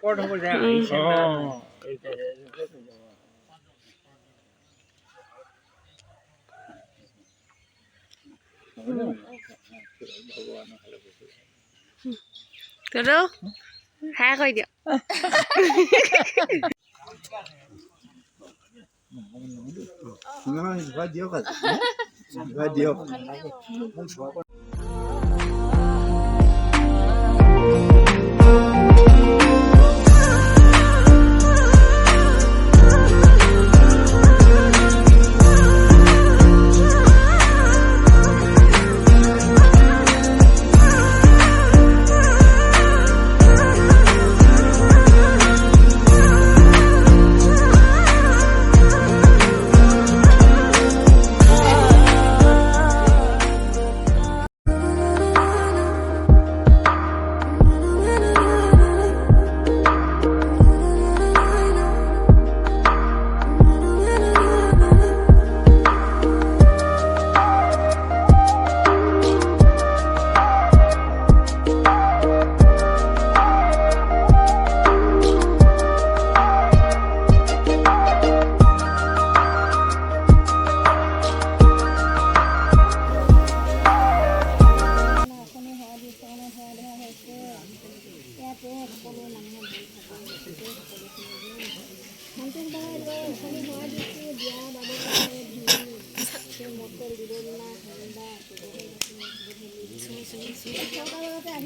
Hello. Hả coi được.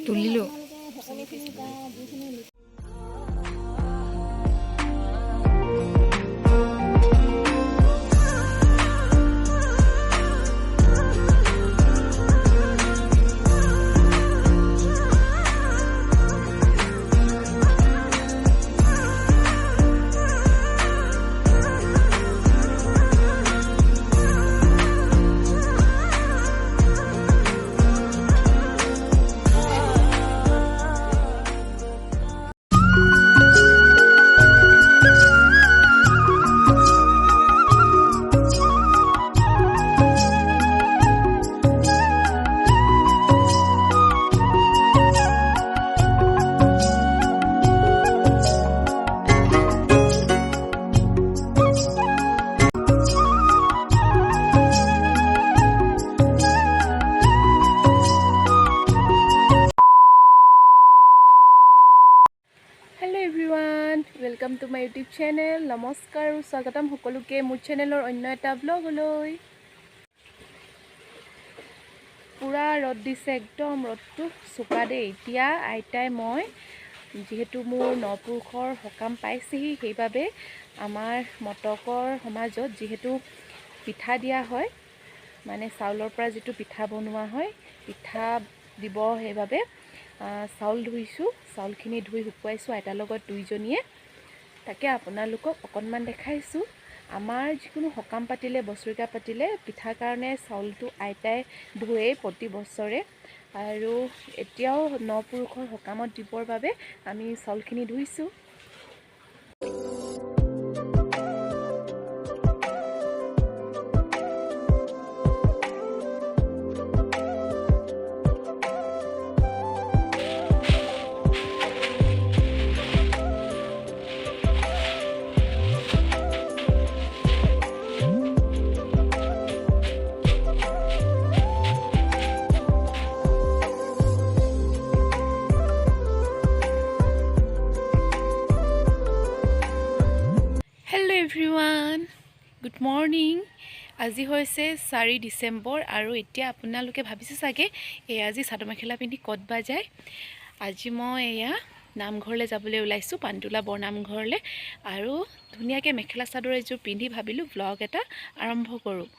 তুলিলো Hello everyone, welcome to my YouTube channel. Namaskar আৰু স্বাগতম সকলোকে মোৰ চেনেলৰ অন্য এটা ব্লগলৈ। পুৰা ৰ'দ দিছে, একদম ৰ'দটো চোকা দেই। এতিয়া আইতাই মই যিহেতু মোৰ নপুৰুষৰ সকাম পাইছেহি, সেইবাবে আমাৰ মটকৰ সমাজত যিহেতু পিঠা দিয়া হয়, মানে চাউলৰ পৰা যিটো পিঠা বনোৱা হয়, পিঠা দিব, সেইবাবে চাউল ধুইছোঁ। চাউলখিনি ধুই শুকুৱাইছোঁ আইতাৰ লগত দুইজনীয়ে। তাকে আপোনালোকক অকণমান দেখাইছোঁ। আমাৰ যিকোনো সকাম পাতিলে, বছৰেকীয়া পাতিলে, পিঠাৰ কাৰণে চাউলটো আইতাই ধুৱেই প্ৰতি বছৰে। আৰু এতিয়াও নপুৰুষৰ সকামত দিবৰ বাবে আমি চাউলখিনি ধুইছোঁ। Hello' everyone, good morning. আজি হৈছে 4 ডিচেম্বৰ আৰু এতিয়া আপোনালোকে ভাবিছে চাগে আজি চাদৰ মেখেলা পিন্ধি ক'ত বা যায়। আজি মই এয়া নামঘৰলৈ যাবলৈ ওলাইছোঁ, পানীতোলা বৰনামঘৰলৈ। আৰু ধুনীয়াকৈ মেখেলা চাদৰ এযোৰ পিন্ধি ভাবিলোঁ ব্লগ এটা আৰম্ভ কৰোঁ।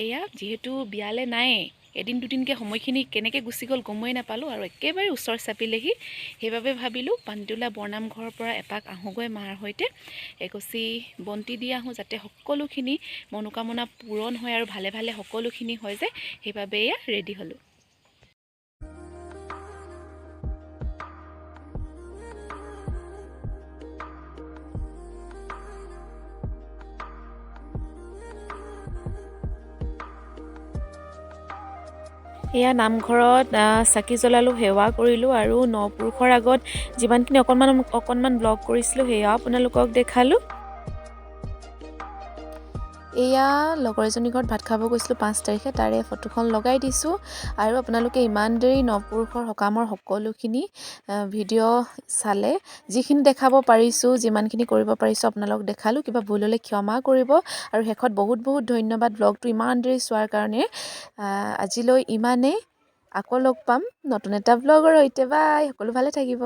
এয়া যিহেতু বিয়ালৈ নায়েই, এদিন দুদিনকৈ সময়খিনি কেনেকৈ গুচি গ'ল গমেই নাপালোঁ আৰু একেবাৰে ওচৰ চাপিলেহি। সেইবাবে ভাবিলোঁ পানীতোলা বৰনামঘৰৰ পৰা এপাক আহোঁগৈ মাৰ সৈতে, এগছি বন্তি দি আহোঁ, যাতে সকলোখিনি মনোকামনা পূৰণ হয় আৰু ভালে ভালে সকলোখিনি হয় যায়। সেইবাবে এয়া ৰেডি হ'লোঁ। এয়া নামঘৰত চাকি জ্বলালোঁ, সেৱা কৰিলোঁ আৰু নপুৰুষৰ আগত যিমানখিনি অকণমান ব্লগ কৰিছিলোঁ সেয়াও আপোনালোকক দেখালোঁ। এয়া লগৰ এজনী ঘৰত ভাত খাব গৈছিলোঁ 5 তাৰিখে, তাৰে ফটোখন লগাই দিছোঁ। আৰু আপোনালোকে ইমান দেৰি নপুৰুষৰ সকামৰ সকলোখিনি ভিডিঅ' চালে। যিখিনি দেখাব পাৰিছোঁ, যিমানখিনি কৰিব পাৰিছোঁ আপোনালোকক দেখালোঁ। কিবা ভুল হ'লে ক্ষমা কৰিব। আৰু শেষত বহুত ধন্যবাদ ব্লগটো ইমান দেৰি চোৱাৰ কাৰণে। আজিলৈ ইমানেই। আকৌ লগ পাম নতুন এটা ব্লগৰ সৈতে। বাই, সকলো ভালে থাকিব।